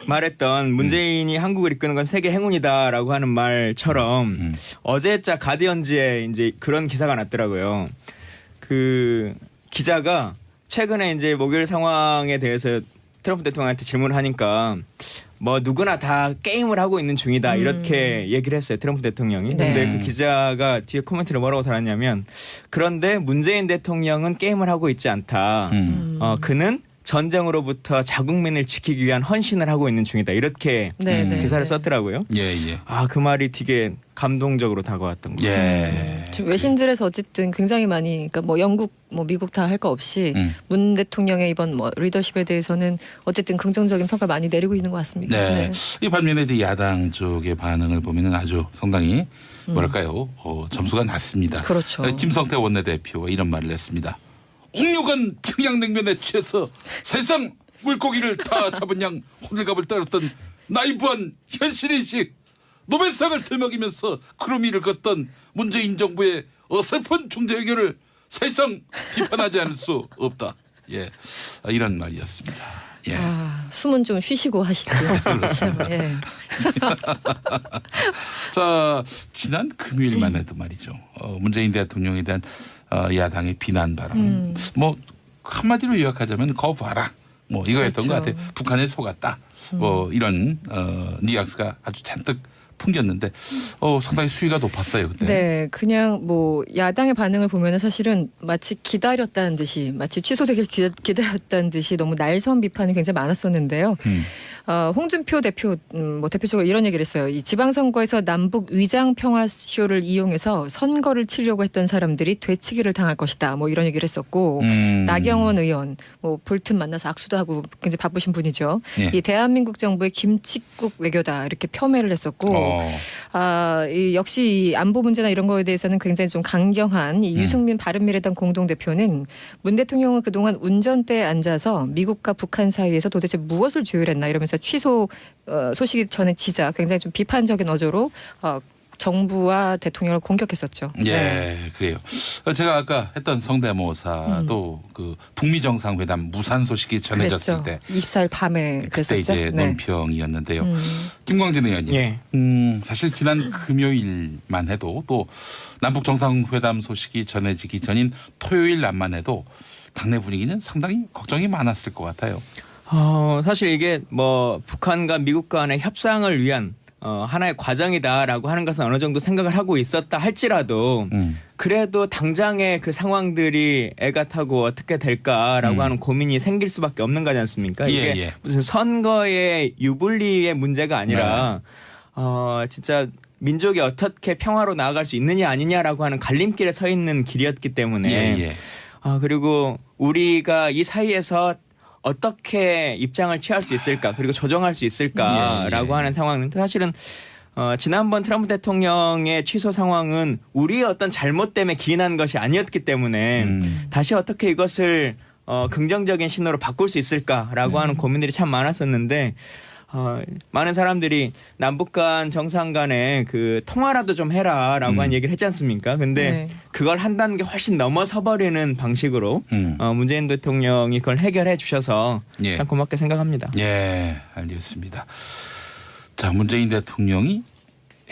말했던 문재인이 한국을 이끄는 건 세계 행운이다라고 하는 말처럼 어제자 가디언즈에 이제 그런 기사가 났더라고요. 그 기자가 최근에 이제 목요일 상황에 대해서 트럼프 대통령한테 질문을 하니까 뭐 누구나 다 게임을 하고 있는 중이다 이렇게 얘기를 했어요. 트럼프 대통령이. 네. 근데 그 기자가 뒤에 코멘트를 뭐라고 달았냐면 그런데 문재인 대통령은 게임을 하고 있지 않다. 그는 전쟁으로부터 자국민을 지키기 위한 헌신을 하고 있는 중이다. 이렇게 기사를 썼더라고요. 예. 그 말이 되게 감동적으로 다가왔던 거예요. 예. 지금 외신들에서 어쨌든 굉장히 많이, 그러니까 뭐 영국, 뭐 미국 다 할 거 없이 문 대통령의 이번 뭐 리더십에 대해서는 어쨌든 긍정적인 평가를 많이 내리고 있는 것 같습니다. 네. 이 반면에 야당 쪽의 반응을 보면은 아주 상당히 뭐랄까요, 점수가 낮습니다. 그렇죠. 김성태 원내대표가 이런 말을 했습니다. 옥류관 평양냉면에 취해서 세상 물고기를 다 잡은 양 호들갑을 떨었던 나이브한 현실인식 노벨상을 들먹이면서 크루미를 걷던 문재인 정부의 어설픈 중재 의견을 사실상 비판하지 않을 수 없다. 예, 이런 말이었습니다. 예. 숨은 좀 쉬시고 하시죠. 그렇죠. 예. 자, 지난 금요일만 해도 말이죠. 문재인 대통령에 대한 야당의 비난 발언. 뭐 한마디로 요약하자면 거 봐라. 뭐 이거였던 그렇죠. 것 같아요. 북한에 속았다. 뭐 이런 뉘앙스가 아주 잔뜩 풍겼는데 상당히 수위가 높았어요. 그때. 네, 그냥 뭐 야당의 반응을 보면은 사실은 마치 기다렸다는 듯이, 마치 취소되길 기다렸다는 듯이 너무 날선 비판이 굉장히 많았었는데요. 홍준표 대표 뭐 대표적으로 이런 얘기를 했어요. 이 지방선거에서 남북 위장 평화쇼를 이용해서 선거를 치르려고 했던 사람들이 되치기를 당할 것이다. 뭐 이런 얘기를 했었고 나경원 의원 뭐 볼튼 만나서 악수도 하고 굉장히 바쁘신 분이죠. 예. 이 대한민국 정부의 김칫국 외교다 이렇게 폄훼를 했었고 이 역시 이 안보 문제나 이런 거에 대해서는 굉장히 좀 강경한 이 유승민 바른미래당 공동대표는 문 대통령은 그동안 운전대에 앉아서 미국과 북한 사이에서 도대체 무엇을 조율했나 이러면서 취소 소식이 전해지자 굉장히 좀 비판적인 어조로 정부와 대통령을 공격했었죠. 예, 네. 그래요. 제가 아까 했던 성대모사도 그 북미 정상회담 무산 소식이 전해졌을 그랬죠. 때 24일 밤에 그때 그랬었죠. 이제 네. 논평이었는데요. 김광진 의원님, 예. 사실 지난 금요일만 해도 또 남북 정상회담 소식이 전해지기 전인 토요일 낮만 해도 당내 분위기는 상당히 걱정이 많았을 것 같아요. 사실 이게 뭐 북한과 미국 간의 협상을 위한 하나의 과정이다라고 하는 것은 어느 정도 생각을 하고 있었다 할지라도 그래도 당장의 그 상황들이 애가 타고 어떻게 될까라고 하는 고민이 생길 수밖에 없는 거지 않습니까? 이게 무슨 선거의 유불리의 문제가 아니라 진짜 민족이 어떻게 평화로 나아갈 수 있느냐 아니냐라고 하는 갈림길에 서 있는 길이었기 때문에 그리고 우리가 이 사이에서 어떻게 입장을 취할 수 있을까 그리고 조정할 수 있을까라고 하는 상황은 사실은 지난번 트럼프 대통령의 취소 상황은 우리의 어떤 잘못 때문에 기인한 것이 아니었기 때문에 다시 어떻게 이것을 긍정적인 신호로 바꿀 수 있을까라고 하는 고민들이 참 많았었는데 많은 사람들이 남북 간 정상 간에 그 통화라도 좀 해라라고 한 얘기를 했지 않습니까? 근데 그걸 한 단계 훨씬 넘어서 버리는 방식으로 문재인 대통령이 그걸 해결해 주셔서 참 고맙게 생각합니다. 예, 알겠습니다. 자, 문재인 대통령이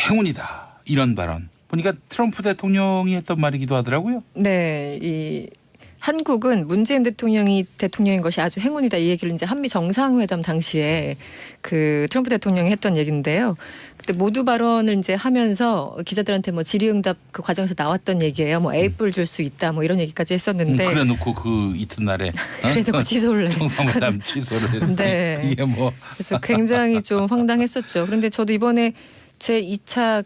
행운이다 이런 발언 보니까 트럼프 대통령이 했던 말이기도 하더라고요. 네, 이 한국은 문재인 대통령이 대통령인 것이 아주 행운이다 이 얘기를 이제 한미 정상회담 당시에 그 트럼프 대통령이 했던 얘기인데요. 그때 모두 발언을 이제 하면서 기자들한테 뭐 질의응답 그 과정에서 나왔던 얘기예요. 뭐 A뿔 줄 수 있다 뭐 이런 얘기까지 했었는데 그래놓고 그 이튿날에 그래놓고 취소를 정상회담 취소를 했어요. 네. 이게 뭐 그래서 굉장히 좀 황당했었죠. 그런데 저도 이번에 제 2차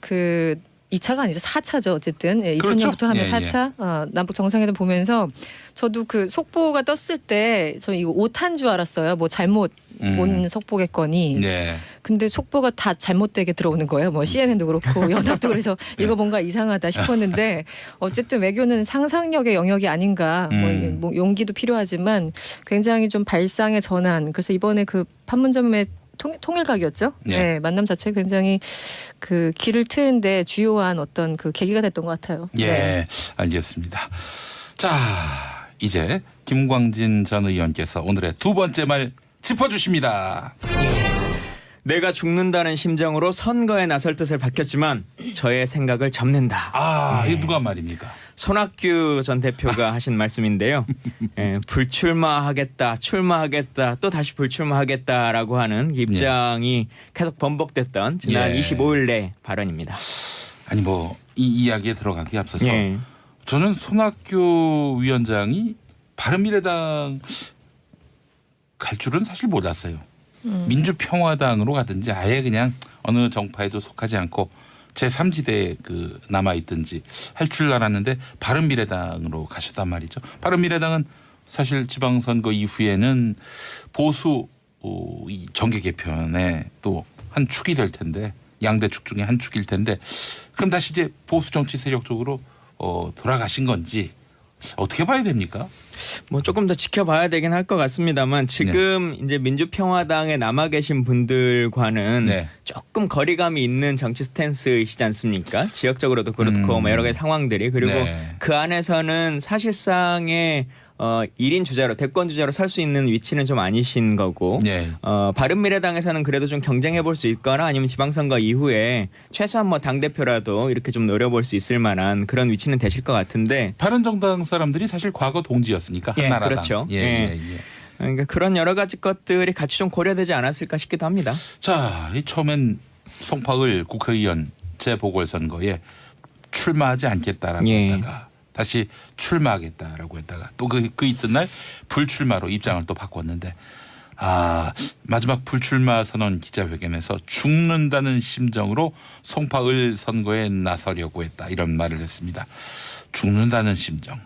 2차가 아니죠. 4차죠. 어쨌든 2000년부터 하면 4차 남북 정상회담 보면서 저도 그 속보가 떴을 때 저 이거 오타인 줄 알았어요. 뭐 잘못 온 속보겠거니. 네. 근데 속보가 다 잘못되게 들어오는 거예요. 뭐 CNN도 그렇고 연합도 그래서 이거 뭔가 이상하다 싶었는데 어쨌든 외교는 상상력의 영역이 아닌가. 뭐 용기도 필요하지만 굉장히 좀 발상의 전환. 그래서 이번에 그 판문점의 통일각이었죠. 네, 만남 자체 굉장히 그 길을 트는데 주요한 어떤 그 계기가 됐던 것 같아요. 예, 네. 알겠습니다. 자, 이제 김광진 전 의원께서 오늘의 두 번째 말 짚어주십니다. 내가 죽는다는 심정으로 선거에 나설 뜻을 밝혔지만 저의 생각을 접는다. 아, 이게 누가 말입니까? 손학규 전 대표가 하신 말씀인데요. 불출마하겠다, 출마하겠다, 또 다시 불출마하겠다라고 하는 입장이 계속 번복됐던 지난 25일 내 발언입니다. 아니 뭐 이 이야기에 들어가기 앞서서 예. 저는 손학규 위원장이 바른미래당 갈 줄은 사실 몰랐어요. 민주평화당으로 가든지 아예 그냥 어느 정파에도 속하지 않고 제3지대에 그 남아있든지 할 줄 알았는데 바른미래당으로 가셨단 말이죠. 바른미래당은 사실 지방선거 이후에는 보수 이 정계 개편의 또 한 축이 될 텐데 양대 축 중에 한 축일 텐데 그럼 다시 이제 보수 정치 세력 쪽으로 돌아가신 건지 어떻게 봐야 됩니까? 뭐 조금 더 지켜봐야 되긴 할 것 같습니다만 지금 이제 민주평화당에 남아 계신 분들과는 조금 거리감이 있는 정치 스탠스이시지 않습니까? 지역적으로도 그렇고 뭐 여러 가지 상황들이 그리고 그 안에서는 사실상의 1인 주자로 대권 주자로 설 수 있는 위치는 좀 아니신 거고 바른미래당에서는 그래도 좀 경쟁해 볼 수 있거나 아니면 지방선거 이후에 최소한 뭐 당대표라도 이렇게 좀 노려볼 수 있을 만한 그런 위치는 되실 것 같은데 바른정당 사람들이 사실 과거 동지였으니까 한나라당. 그렇죠. 그러니까 그런 여러 가지 것들이 같이 좀 고려되지 않았을까 싶기도 합니다. 자, 이 처음엔 송파을 국회의원 재보궐선거에 출마하지 않겠다라고 했다가 다시 출마하겠다라고 했다가 또 그 이튿날 불출마로 입장을 또 바꿨는데 마지막 불출마 선언 기자회견에서 죽는다는 심정으로 송파을 선거에 나서려고 했다 이런 말을 했습니다. 죽는다는 심정.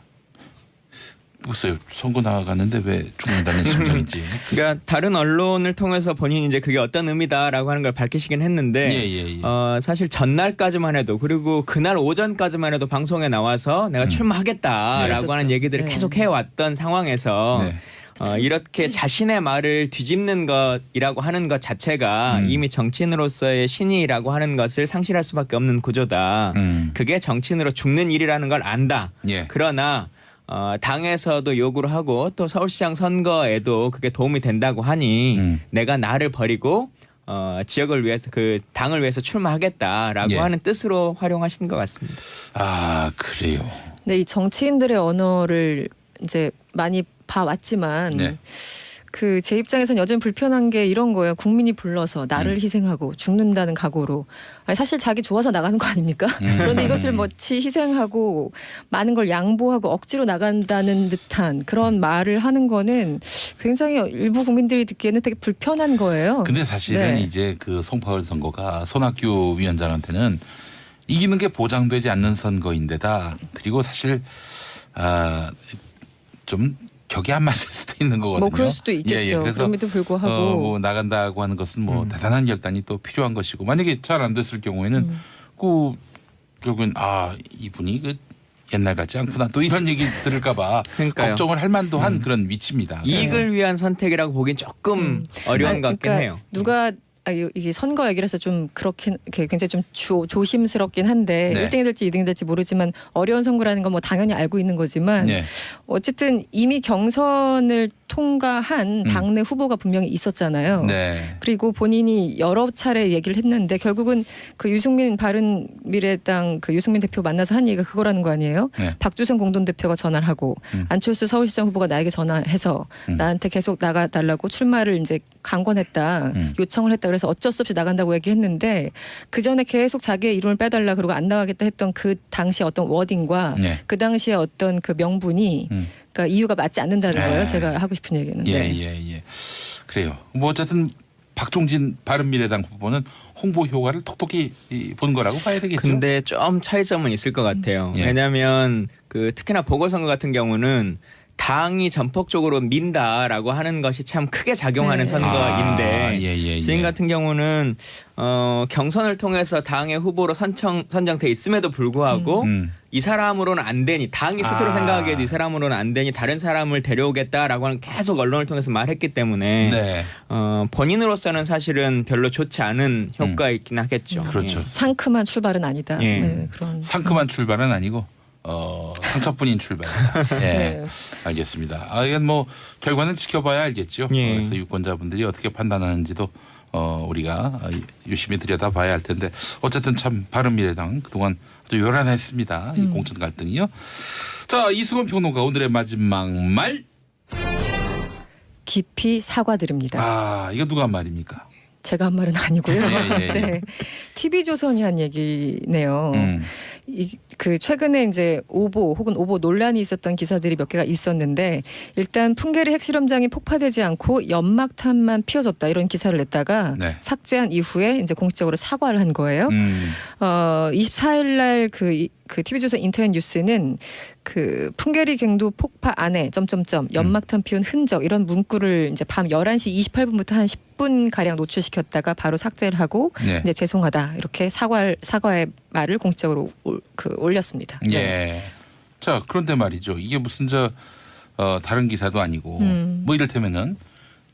글쎄요. 선거 나가는데 왜 죽는다는 심정인지. 그러니까 다른 언론을 통해서 본인이 이제 그게 어떤 의미다라고 하는 걸 밝히시긴 했는데 사실 전날까지만 해도 그리고 그날 오전까지만 해도 방송에 나와서 내가 출마하겠다라고 하는 얘기들을 계속 해왔던 상황에서 이렇게 자신의 말을 뒤집는 것이라고 하는 것 자체가 이미 정치인으로서의 신의라고 하는 것을 상실할 수밖에 없는 구조다. 그게 정치인으로 죽는 일이라는 걸 안다. 그러나 당에서도 요구를 하고 또 서울시장 선거에도 그게 도움이 된다고 하니 내가 나를 버리고 지역을 위해서 그 당을 위해서 출마하겠다라고 하는 뜻으로 활용하신 것 같습니다. 아 그래요. 네, 이 정치인들의 언어를 이제 많이 봐왔지만 그 제 입장에서는 여전히 불편한 게 이런 거예요. 국민이 불러서 나를 희생하고 죽는다는 각오로 아니, 사실 자기 좋아서 나가는 거 아닙니까? 그런데 이것을 뭐치 희생하고 많은 걸 양보하고 억지로 나간다는 듯한 그런 말을 하는 거는 굉장히 일부 국민들이 듣기에는 되게 불편한 거예요. 근데 사실은 이제 그 송파을 선거가 손학규 위원장한테는 이기는 게 보장되지 않는 선거인데다 그리고 사실 좀 격이 안 맞을 수도 있는 거거든요. 뭐 그럴 수도 있겠죠. 그래서 그럼에도 불구하고 뭐 나간다고 하는 것은 뭐 대단한 결단이 또 필요한 것이고 만약에 잘 안 됐을 경우에는 그 결국엔 이분이 그 옛날 같지 않구나 또 이런 얘기 들을까봐 걱정을 할 만도 한 그런 위치입니다. 이익을 위한 선택이라고 보기엔 조금 어려운 것 같긴 해요. 누가 이게 선거 얘기라서 좀 그렇긴 굉장히 좀 조심스럽긴 한데 1등이 될지 2등이 될지 모르지만 어려운 선거라는 건 뭐 당연히 알고 있는 거지만 어쨌든 이미 경선을 통과한 당내 후보가 분명히 있었잖아요. 그리고 본인이 여러 차례 얘기를 했는데 결국은 그 유승민 바른미래당 그 유승민 대표 만나서 한 얘기가 그거라는 거 아니에요? 박주선 공동대표가 전화를 하고 안철수 서울시장 후보가 나에게 전화해서 나한테 계속 나가달라고 출마를 이제 강권했다, 요청을 했다. 그래서 어쩔 수 없이 나간다고 얘기했는데 그 전에 계속 자기의 이름을 빼달라 그러고 안 나가겠다 했던 그 당시 어떤 워딩과 그 당시의 어떤 그 명분이 그러니까 이유가 맞지 않는다는 거예요. 제가 하고 싶은 얘기는. 그래요. 뭐 어쨌든 박종진 바른미래당 후보는 홍보 효과를 톡톡히 본 거라고 봐야 되겠죠. 근데 좀 차이점은 있을 것 같아요. 왜냐하면 그 특히나 보궐선거 같은 경우는 당이 전폭적으로 민다라고 하는 것이 참 크게 작용하는 선거인데 지금 같은 경우는 경선을 통해서 당의 후보로 선정돼 있음에도 불구하고 이 사람으로는 안 되니 당이 스스로 생각하기에도 이 사람으로는 안 되니 다른 사람을 데려오겠다라고 하는 계속 언론을 통해서 말했기 때문에 본인으로서는 사실은 별로 좋지 않은 효과가 있긴 하겠죠. 그렇죠. 상큼한 출발은 아니다. 그런 상큼한 출발은 아니고 상처뿐인 출발이다. 알겠습니다. 이건 뭐 결과는 지켜봐야 알겠죠. 그래서 유권자분들이 어떻게 판단하는지도 우리가 유심히 들여다봐야 할 텐데 어쨌든 참 바른미래당 그동안 아주 요란했습니다. 이 공천 갈등이요. 자, 이승원 평론가 오늘의 마지막 말. 깊이 사과드립니다. 아, 이거 누가 한 말입니까? 제가 한 말은 아니고요. 예. 네, TV조선이 한 얘기네요. 그 최근에 이제 오보 혹은 오보 논란이 있었던 기사들이 몇 개가 있었는데 일단 풍계리 핵실험장이 폭파되지 않고 연막탄만 피워졌다 이런 기사를 냈다가 네. 삭제한 이후에 이제 공식적으로 사과를 한 거예요. 24일 날 그 TV조선 인터넷 뉴스는 그 풍계리 갱도 폭파 안에 연막탄 피운 흔적 이런 문구를 이제 밤 11시 28분부터 한 10분 가량 노출시켰다가 바로 삭제를 하고 네. 이제 죄송하다 이렇게 사과의 말을 공식적으로 올렸습니다. 예. 네. 자, 그런데 말이죠. 이게 무슨 다른 기사도 아니고 뭐 이를테면은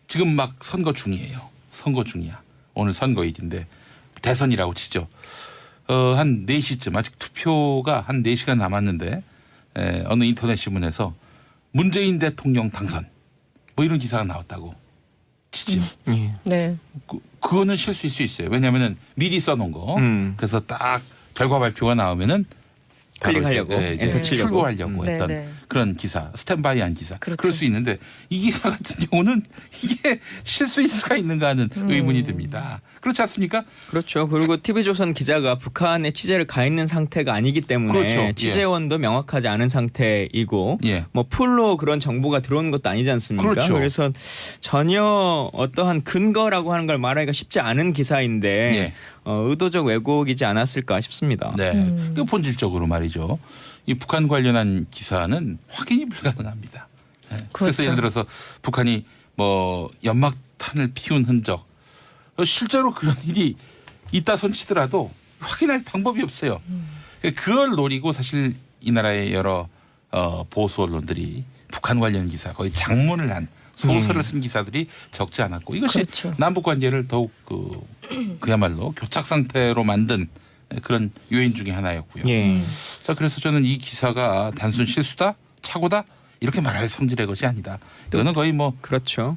지금 막 선거 중이에요. 선거 중이야. 오늘 선거일인데 대선이라고 치죠. 한 4시쯤 아직 투표가 한 4시간 남았는데 어느 인터넷 신문에서 문재인 대통령 당선 뭐 이런 기사가 나왔다고 치지. 네. 그거는 실수일 수 있어요. 왜냐하면은 미리 써놓은 거. 그래서 딱 결과 발표가 나오면은 클릭하려고 엔터 치려고 출고하려고 했던 네. 그런 기사, 스탠바이한 기사. 그렇죠. 그럴 수 있는데 이 기사 같은 경우는 이게 실수일 수가 있는가 하는 의문이 듭니다. 그렇지 않습니까? 그렇죠. 그리고 TV조선 기자가 북한에 취재를 가 있는 상태가 아니기 때문에 그렇죠. 취재원도 명확하지 않은 상태이고 예. 뭐 풀로 그런 정보가 들어오는 것도 아니지 않습니까? 그렇죠. 그래서 전혀 어떠한 근거라고 하는 걸 말하기가 쉽지 않은 기사인데 예. 의도적 왜곡이지 않았을까 싶습니다. 네. 그 본질적으로 말이죠. 이 북한 관련한 기사는 확인이 불가능합니다. 네. 그래서 그렇죠. 예를 들어서 북한이 뭐 연막탄을 피운 흔적 실제로 그런 일이 있다 손치더라도 확인할 방법이 없어요. 그걸 노리고 사실 이 나라의 여러 보수 언론들이 북한 관련 기사 거의 장문을 한 소설을 쓴 기사들이 적지 않았고 이것이 그렇죠. 남북 관계를 더욱 그야말로 교착 상태로 만든 그런 요인 중에 하나였고요. 예. 자, 그래서 저는 이 기사가 단순 실수다, 착오다 이렇게 말할 성질의 것이 아니다. 이거는 거의 뭐 그렇죠.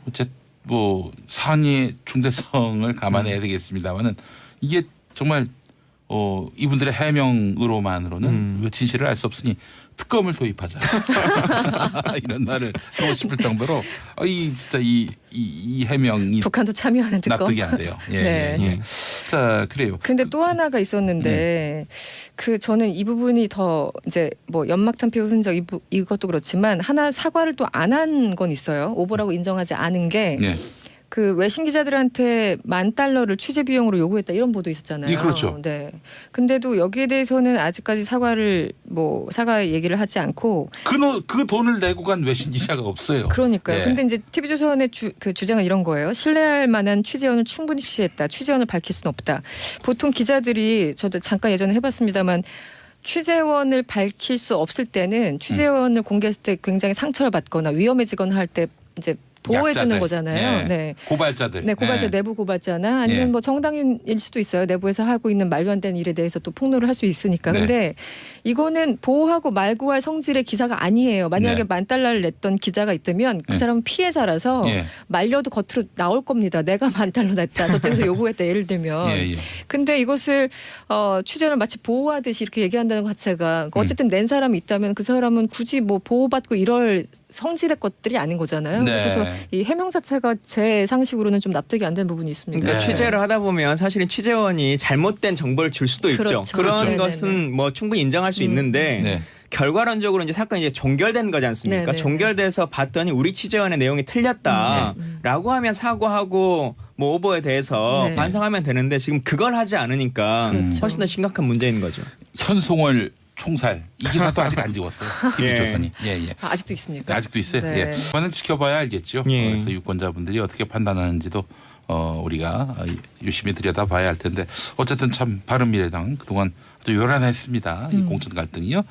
사안의 중대성을 감안해야 되겠습니다만은 이게 정말 이분들의 해명으로만으로는 진실을 알 수 없으니 특검을 도입하자 이런 말을 하고 싶을 정도로 진짜 이 해명이 북한도 참여하는 특검. 납득이 안 돼요. 예, 네. 예. 자, 그래요. 근데 또 하나가 있었는데 저는 이 부분이 더 이제 뭐 연막탄 피우 흔적 이것도 그렇지만 하나 사과를 또 안 한 건 있어요. 오보라고 인정하지 않은 게 네. 그 외신 기자들한테 $10,000를 취재 비용으로 요구했다 이런 보도 있었잖아요. 예, 그렇죠. 네. 근데도 여기에 대해서는 아직까지 사과 얘기를 하지 않고 그 돈을 내고 간 외신 기자가 없어요. 그러니까요. 예. 근데 이제 TV조선의 그 주장은 이런 거예요. 신뢰할 만한 취재원을 충분히 취재했다. 취재원을 밝힐 수는 없다. 보통 기자들이 저도 잠깐 예전에 해봤습니다만 취재원을 밝힐 수 없을 때는 취재원을 공개했을 때 굉장히 상처를 받거나 위험해지거나 할 때 이제 보호해 주는 약자들. 거잖아요. 예. 네. 고발자들. 네, 고발자 예. 내부 고발자나 아니면 예. 뭐 정당인일 수도 있어요. 내부에서 하고 있는 말도 안 되는 일에 대해서 또 폭로를 할 수 있으니까. 네. 근데 이거는 보호하고 말고할 성질의 기사가 아니에요. 만약에 네. $10,000를 냈던 기자가 있다면 그 네. 사람은 피해자라서 예. 말려도 겉으로 나올 겁니다. 내가 $10,000 냈다. 저쪽에서 요구했다. 예를 들면. 예. 근데 이것을 취재를 마치 보호하듯이 이렇게 얘기한다는 것 자체가 어쨌든 낸 사람이 있다면 그 사람은 굳이 뭐 보호받고 이럴 성질의 것들이 아닌 거잖아요. 네. 그래서 이 해명 자체가 제 상식으로는 좀 납득이 안 되는 부분이 있습니다. 그러니까 네. 취재를 하다 보면 사실은 취재원이 잘못된 정보를 줄 수도 있죠. 그렇죠. 그런 그렇죠. 것은 네네네. 뭐 충분히 인정할 수 있는데 네. 결과론적으로 이제 사건이 이제 종결된 거지 않습니까? 네네네. 종결돼서 봤더니 우리 취재원의 내용이 틀렸다라고 하면 사과하고 뭐 오보에 대해서 네. 반성하면 되는데 지금 그걸 하지 않으니까 그렇죠. 훨씬 더 심각한 문제인 거죠. 현송월 총살 이 기사도 아직 안 지웠어요. TV조선이. 예. 아직도 있습니까? 아직도 있어요. 네. 예. 그거는 지켜봐야 알겠죠. 예. 그래서 유권자분들이 어떻게 판단하는지도 우리가 유심히 들여다봐야 할 텐데 어쨌든 참 바른미래당 그동안 아주 요란했습니다. 이 공천 갈등이요.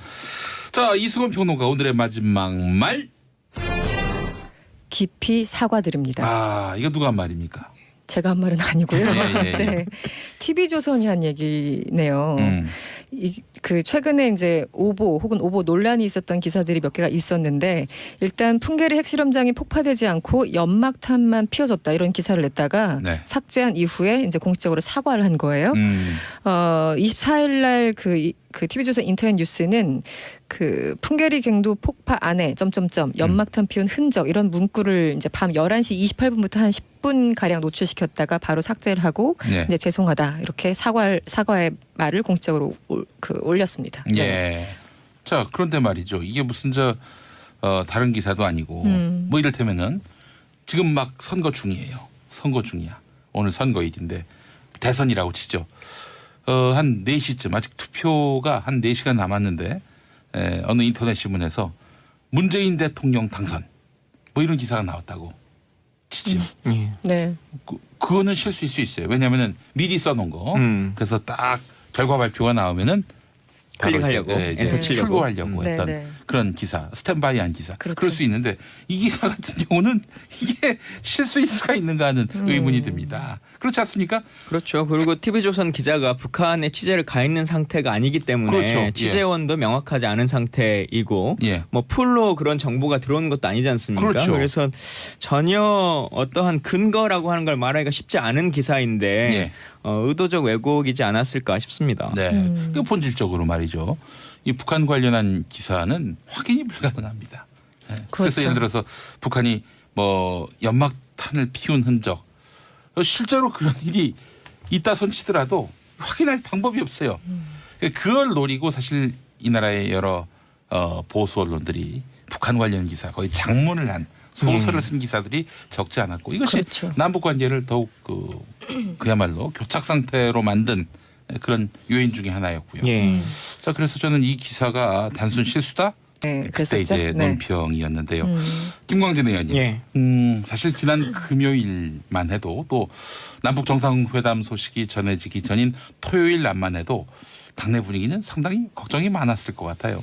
자, 이승원 평론가 오늘의 마지막 말. 깊이 사과드립니다. 이거 누가 한 말입니까? 제가 한 말은 아니고요. 예. 네, TV조선이 한 얘기네요. 그 최근에 이제 오보 혹은 오보 논란이 있었던 기사들이 몇 개가 있었는데 일단 풍계리 핵실험장이 폭파되지 않고 연막탄만 피워졌다 이런 기사를 냈다가 네. 삭제한 이후에 이제 공식적으로 사과를 한 거예요. 24일 날 그 TV조선 인터넷 뉴스는 그 풍계리 갱도 폭파 안에 연막탄 피운 흔적 이런 문구를 이제 밤 11시 28분부터 한 10분 가량 노출시켰다가 바로 삭제를 하고 네. 이제 죄송하다 이렇게 사과의 말을 공식적으로 올렸습니다. 예. 네. 자, 그런데 말이죠. 이게 무슨 다른 기사도 아니고 뭐 이를테면은 지금 막 선거 중이에요. 선거 중이야. 오늘 선거일인데 대선이라고 치죠. 한 4시쯤 아직 투표가 한 4시간 남았는데 어느 인터넷 신문에서 문재인 대통령 당선 뭐 이런 기사가 나왔다고 치지요. 네. 그거는 실수일 수 있어요. 왜냐하면은 미리 써놓은 거. 그래서 딱 결과 발표가 나오면은 클릭하려고 엔터 치려고 출고하려고 했던 네. 그런 기사, 스탠바이한 기사. 그렇죠. 그럴 수 있는데 이 기사 같은 경우는 이게 실수일 수가 있는가 하는 의문이 듭니다. 그렇지 않습니까? 그렇죠. 그리고 TV조선 기자가 북한에 취재를 가 있는 상태가 아니기 때문에 그렇죠. 취재원도 명확하지 않은 상태이고 예. 뭐 풀로 그런 정보가 들어오는 것도 아니지 않습니까? 그렇죠. 그래서 전혀 어떠한 근거라고 하는 걸 말하기가 쉽지 않은 기사인데 예. 의도적 왜곡이지 않았을까 싶습니다. 네. 그 본질적으로 말이죠. 이 북한 관련한 기사는 확인이 불가능합니다. 네. 그래서 그렇죠. 예를 들어서 북한이 뭐 연막탄을 피운 흔적 실제로 그런 일이 있다 손치더라도 확인할 방법이 없어요. 그걸 노리고 사실 이 나라의 여러 보수 언론들이 북한 관련 기사 거의 장문을 한 소설을 쓴 기사들이 적지 않았고 이것이 그렇죠. 남북 관계를 더욱 그야말로 교착 상태로 만든 그런 요인 중에 하나였고요. 예. 자, 그래서 저는 이 기사가 단순 실수다. 네, 그때 그랬었죠. 이제 네. 논평이었는데요. 김광진 의원님, 예. 사실 지난 금요일만 해도 또 남북 정상회담 소식이 전해지기 전인 토요일날만 해도 당내 분위기는 상당히 걱정이 많았을 것 같아요.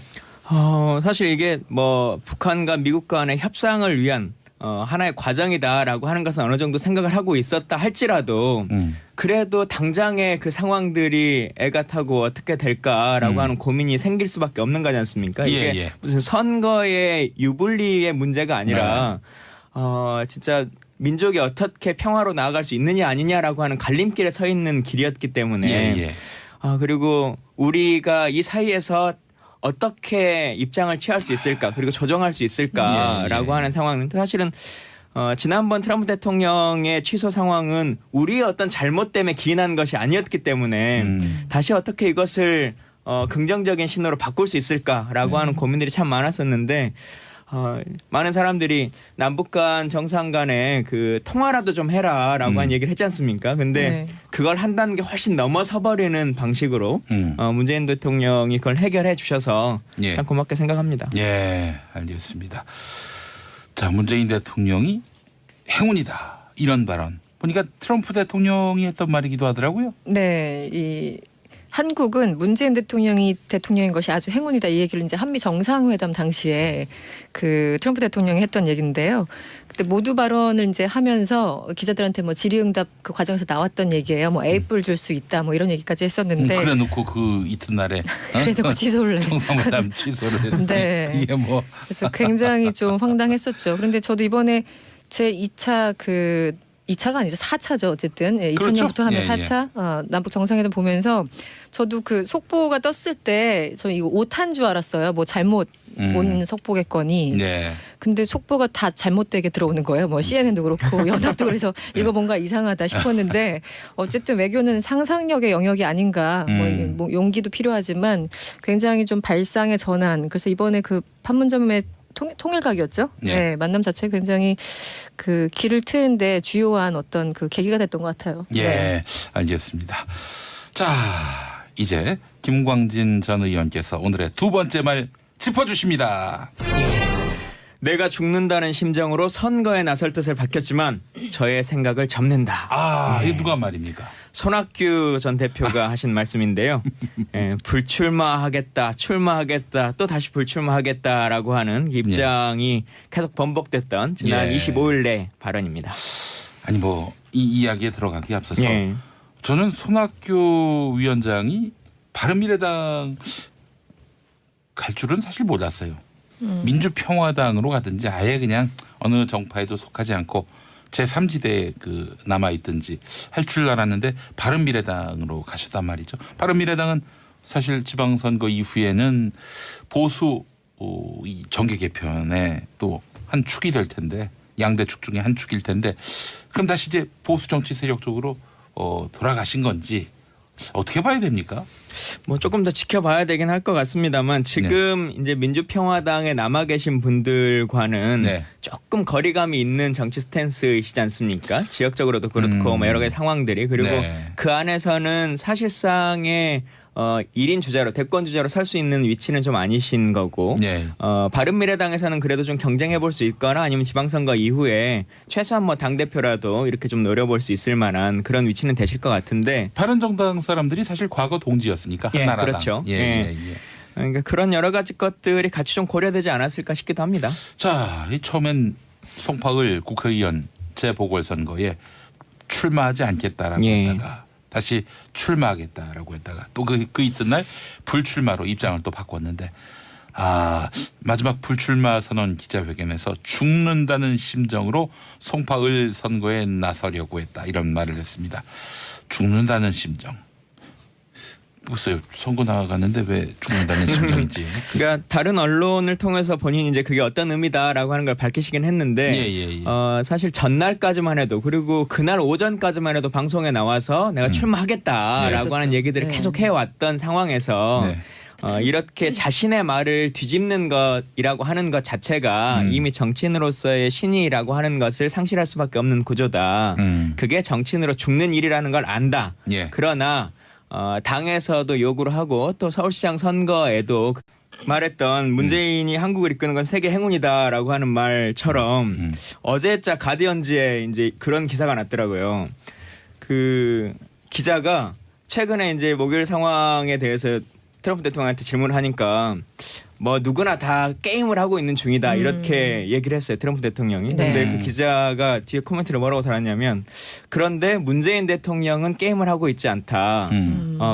사실 이게 뭐 북한과 미국 간의 협상을 위한 하나의 과정이다라고 하는 것은 어느 정도 생각을 하고 있었다 할지라도 그래도 당장의 그 상황들이 애가 타고 어떻게 될까라고 하는 고민이 생길 수밖에 없는 거지 않습니까? 이게 예. 무슨 선거의 유불리의 문제가 아니라 진짜 민족이 어떻게 평화로 나아갈 수 있느냐 아니냐라고 하는 갈림길에 서 있는 길이었기 때문에 예. 그리고 우리가 이 사이에서 어떻게 입장을 취할 수 있을까 그리고 조정할 수 있을까라고 하는 상황은 사실은 지난번 트럼프 대통령의 취소 상황은 우리의 어떤 잘못 때문에 기인한 것이 아니었기 때문에 다시 어떻게 이것을 긍정적인 신호로 바꿀 수 있을까라고 하는 고민들이 참 많았었는데 많은 사람들이 남북 간 정상 간에 그 통화라도 좀 해라라고 한 얘기를 했지 않습니까? 근데 네. 그걸 한다는 게 훨씬 넘어서 버리는 방식으로 문재인 대통령이 그걸 해결해 주셔서 예. 참 고맙게 생각합니다. 예, 알겠습니다. 자, 문재인 대통령이 행운이다 이런 발언 보니까 트럼프 대통령이 했던 말이기도 하더라고요. 네, 이 한국은 문재인 대통령이 대통령인 것이 아주 행운이다 이 얘기를 이제 한미 정상회담 당시에 그 트럼프 대통령이 했던 얘기인데요. 그때 모두 발언을 이제 하면서 기자들한테 뭐 질의응답 그 과정에서 나왔던 얘기예요. 뭐 A뿔 줄 수 있다 뭐 이런 얘기까지 했었는데 그래놓고 그 이튿날에 그래도 취소를 해. 정상회담 취소를 했어요. 네. 이게 뭐 그래서 굉장히 좀 황당했었죠. 그런데 저도 이번에 제 2차 2차가 아니죠. 4차죠. 어쨌든 2000년부터 하면 예, 4차 남북 정상회담 보면서 저도 그 속보가 떴을 때 저 이거 오타인 줄 알았어요. 뭐 잘못 온 속보겠거니. 네. 근데 속보가 다 잘못되게 들어오는 거예요. 뭐 CNN도 그렇고 연합도 그래서 이거 뭔가 이상하다 싶었는데 어쨌든 외교는 상상력의 영역이 아닌가. 뭐 용기도 필요하지만 굉장히 좀 발상의 전환. 그래서 이번에 그 판문점의 통일각이었죠. 예. 네, 만남 자체 굉장히 그 길을 트는데 주요한 어떤 그 계기가 됐던 것 같아요. 예, 네. 알겠습니다. 자, 이제 김광진 전 의원께서 오늘의 두 번째 말 짚어주십니다. 내가 죽는다는 심정으로 선거에 나설 뜻을 밝혔지만 저의 생각을 접는다. 이게 누가 말입니까? 손학규 전 대표가 하신 말씀인데요. 불출마하겠다, 출마하겠다, 또 다시 불출마하겠다라고 하는 입장이 계속 번복됐던 지난 예. 25일의 발언입니다. 아니 뭐 이 이야기에 들어가기 앞서서 예. 저는 손학규 위원장이 바른미래당 갈 줄은 사실 몰랐어요. 민주평화당으로 가든지 아예 그냥 어느 정파에도 속하지 않고 제3지대에 그 남아있든지 할 줄 알았는데 바른미래당으로 가셨단 말이죠. 바른미래당은 사실 지방선거 이후에는 보수 이 정계 개편의 또 한 축이 될 텐데 양대 축 중에 한 축일 텐데 그럼 다시 이제 보수 정치 세력 쪽으로 돌아가신 건지 어떻게 봐야 됩니까? 뭐 조금 더 지켜봐야 되긴 할 것 같습니다만 지금 이제 민주평화당에 남아 계신 분들과는 네. 조금 거리감이 있는 정치 스탠스이시지 않습니까? 지역적으로도 그렇고 뭐 여러 가지 상황들이 그리고 네. 그 안에서는 사실상의 1인 주자로 대권 주자로 설 수 있는 위치는 좀 아니신 거고 네. 바른미래당에서는 그래도 좀 경쟁해 볼 수 있거나 아니면 지방선거 이후에 최소한 뭐 당대표라도 이렇게 좀 노려볼 수 있을 만한 그런 위치는 되실 것 같은데 바른정당 사람들이 사실 과거 동지였으니까 예, 한나라당. 그렇죠. 예, 예. 예, 예. 그러니까 그런 여러 가지 것들이 같이 좀 고려되지 않았을까 싶기도 합니다. 자, 이 처음엔 송파을 국회의원 재보궐선거에 출마하지 않겠다라고 예. 했다가 다시 출마하겠다라고 했다가 또 그 이튿날 불출마로 입장을 또 바꿨는데 마지막 불출마 선언 기자회견에서 죽는다는 심정으로 송파을 선거에 나서려고 했다 이런 말을 했습니다. 죽는다는 심정. 글쎄요. 선거 나가는데 왜 죽는다는 심정인지. 그러니까 다른 언론을 통해서 본인이 이제 그게 어떤 의미다라고 하는 걸 밝히시긴 했는데 예. 사실 전날까지만 해도 그리고 그날 오전까지만 해도 방송에 나와서 내가 출마하겠다라고 하는 그랬었죠. 얘기들을 네. 계속 해왔던 상황에서 네. 이렇게 자신의 말을 뒤집는 것이라고 하는 것 자체가 이미 정치인으로서의 신의라고 하는 것을 상실할 수밖에 없는 구조다. 그게 정치인으로 죽는 일이라는 걸 안다. 예. 그러나 당에서도 요구를 하고 또 서울시장 선거에도 말했던 문재인이 한국을 이끄는 건 세계 행운이다라고 하는 말처럼 어제자 가디언지에 이제 그런 기사가 났더라고요. 그 기자가 최근에 이제 목요일 상황에 대해서 트럼프 대통령한테 질문을 하니까 뭐 누구나 다 게임을 하고 있는 중이다 이렇게 얘기를 했어요. 트럼프 대통령이. 네. 근데 그 기자가 뒤에 코멘트를 뭐라고 달았냐면 그런데 문재인 대통령은 게임을 하고 있지 않다.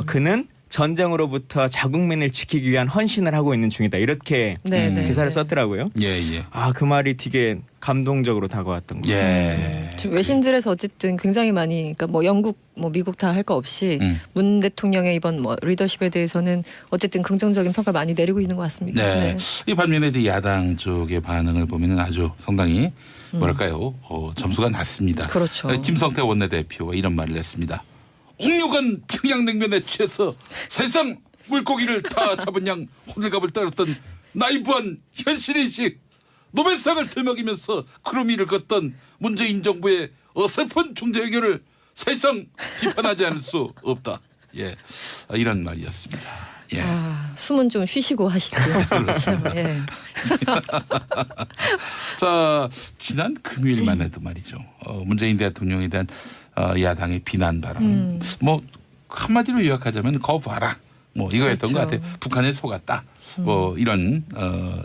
그는 전쟁으로부터 자국민을 지키기 위한 헌신을 하고 있는 중이다. 이렇게 네, 네, 기사를 네. 썼더라고요. 예. 그 말이 되게 감동적으로 다가왔던 거예요. 예. 지금 외신들에서 어쨌든 굉장히 많이 그러니까 뭐 영국 뭐 미국 다 할 거 없이 문 대통령의 이번 뭐 리더십에 대해서는 어쨌든 긍정적인 평가를 많이 내리고 있는 것 같습니다. 네. 이 반면에 야당 쪽의 반응을 보면은 아주 상당히 뭐랄까요? 점수가 낮습니다. 그렇죠. 김성태 원내대표가 이런 말을 했습니다. 옥류관 평양냉면에 취해서 사실상 물고기를 다 잡은 양 호들갑을 떨었던 나이브한 현실인식 노벨상을 들먹이면서 크루미를 걷던 문재인 정부의 어설픈 중재 의견을 사실상 비판하지 않을 수 없다. 예, 이런 말이었습니다. 예. 숨은 좀 쉬시고 하시죠. 참, 예. 자, 지난 금요일만 해도 말이죠. 문재인 대통령에 대한 야당의 비난 발언. 뭐 한마디로 요약하자면 거부하라. 뭐 이거였던 것 그렇죠. 같아요. 북한에 속았다. 뭐 이런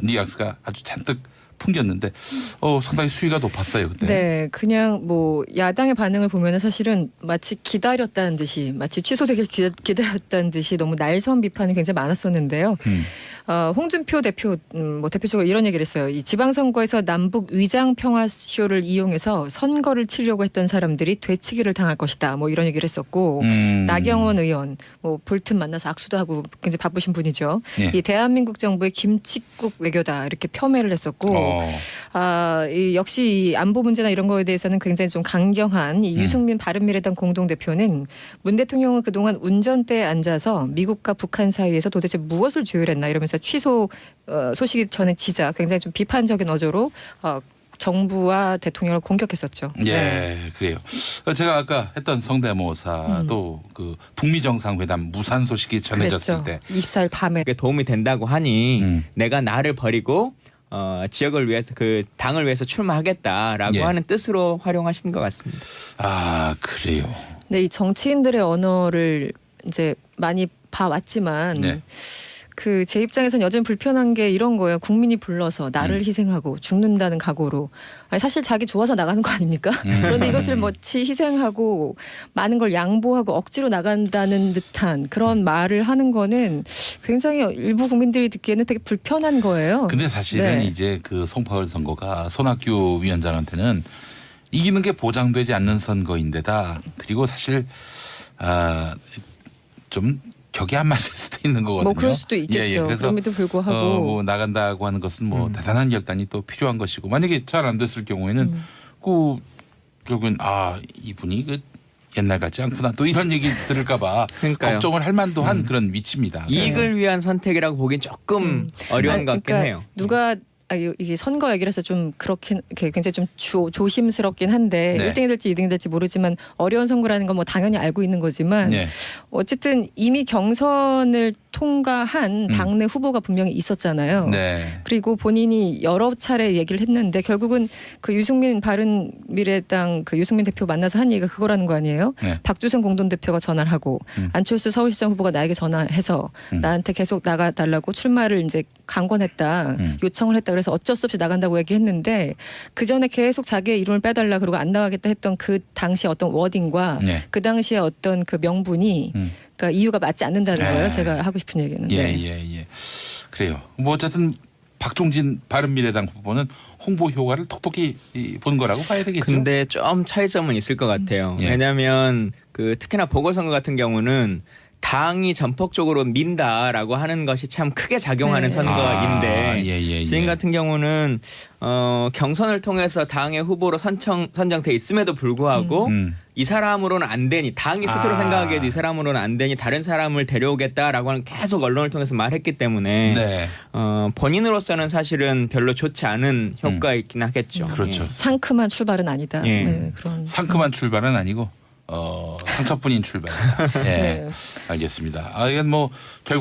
뉘앙스가 아주 잔뜩 풍겼는데 상당히 수위가 높았어요 그때. 네, 그냥 뭐 야당의 반응을 보면은 사실은 마치 기다렸다는 듯이 마치 취소되길 기다렸다는 듯이 너무 날선 비판이 굉장히 많았었는데요. 홍준표 대표 뭐 대표적으로 이런 얘기를 했어요. 이 지방선거에서 남북 위장 평화 쇼를 이용해서 선거를 치려고 했던 사람들이 되치기를 당할 것이다. 뭐 이런 얘기를 했었고 나경원 의원 뭐 볼튼 만나서 악수도 하고 굉장히 바쁘신 분이죠. 예. 이 대한민국 정부의 김칫국 외교다 이렇게 폄훼를 했었고. 이 역시 이 안보 문제나 이런 거에 대해서는 굉장히 좀 강경한 이 유승민 바른미래당 공동대표는 문 대통령은 그동안 운전대에 앉아서 미국과 북한 사이에서 도대체 무엇을 조율했나 이러면서 취소 소식이 전해지자 굉장히 좀 비판적인 어조로 정부와 대통령을 공격했었죠. 예, 네. 그래요. 제가 아까 했던 성대모사도 그 북미 정상회담 무산 소식이 전해졌을 그랬죠. 때 24일 밤에. 그게 도움이 된다고 하니 내가 나를 버리고 지역을 위해서 그 당을 위해서 출마하겠다라고 예. 하는 뜻으로 활용하신 것 같습니다. 그래요. 네, 이 정치인들의 언어를 이제 많이 봐왔지만 네. 그 제 입장에선 여전히 불편한 게 이런 거예요. 국민이 불러서 나를 희생하고 죽는다는 각오로. 아니, 사실 자기 좋아서 나가는 거 아닙니까? 그런데 이것을 마치 희생하고 많은 걸 양보하고 억지로 나간다는 듯한 그런 말을 하는 거는 굉장히 일부 국민들이 듣기에는 되게 불편한 거예요. 근데 사실은 네. 이제 그 송파울 선거가 손학규 위원장한테는 이기는 게 보장되지 않는 선거인데다 그리고 사실 좀 격이 안 맞을 수도 있는 거거든요. 뭐 그럴 수도 있겠죠. 예, 예. 그래서 그럼에도 불구하고 뭐 나간다고 하는 것은 뭐 대단한 결단이 또 필요한 것이고 만약에 잘 안 됐을 경우에는 그 결국엔 이분이 그 옛날 같지 않구나 또 이런 얘기 들을까봐 그러니까요. 걱정을 할 만도 한 그런 위치입니다. 이익을 위한 선택이라고 보기엔 조금 어려운 것 같긴 그러니까 해요. 누가 이게 선거 얘기라서 좀 그렇긴 굉장히 좀 조심스럽긴 한데 네. 1등이 될지 2등이 될지 모르지만 어려운 선거라는 건 뭐 당연히 알고 있는 거지만 네. 어쨌든 이미 경선을 통과한 당내 후보가 분명히 있었잖아요. 네. 그리고 본인이 여러 차례 얘기를 했는데 결국은 그 유승민 바른미래당 그 유승민 대표 만나서 한 얘기가 그거라는 거 아니에요? 네. 박주선 공동대표가 전화를 하고 안철수 서울시장 후보가 나에게 전화해서 나한테 계속 나가달라고 출마를 이제 강권했다, 요청을 했다. 그래서 어쩔 수 없이 나간다고 얘기했는데 그 전에 계속 자기의 이름을 빼달라 그러고 안 나가겠다 했던 그 당시 어떤 워딩과 네. 그 당시에 어떤 그 명분이 그러니까 이유가 맞지 않는다는 거예요. 제가 하고 싶은 얘기는. 네. 예. 그래요. 뭐 어쨌든 박종진 바른미래당 후보는 홍보 효과를 톡톡히 본 거라고 봐야 되겠죠. 근데 좀 차이점은 있을 것 같아요. 예. 왜냐하면 그 특히나 보궐선거 같은 경우는 당이 전폭적으로 민다라고 하는 것이 참 크게 작용하는 네. 선거인데 예. 지금 같은 경우는 경선을 통해서 당의 후보로 선정돼 있음에도 불구하고 이 사람으로는 안 되니 당이 스스로 생각하기에도 이 사람으로는 안 되니 다른 사람을 데려오겠다라고 하는 계속 언론을 통해서 말했기 때문에 네. 본인으로서는 사실은 별로 좋지 않은 효과가 있긴 하겠죠. 그렇죠. 상큼한 출발은 아니다. 예. 네, 그런. 상큼한 출발은 아니고 상처뿐인 출발이다. 예. 네. 알겠습니다. 이건 뭐 결국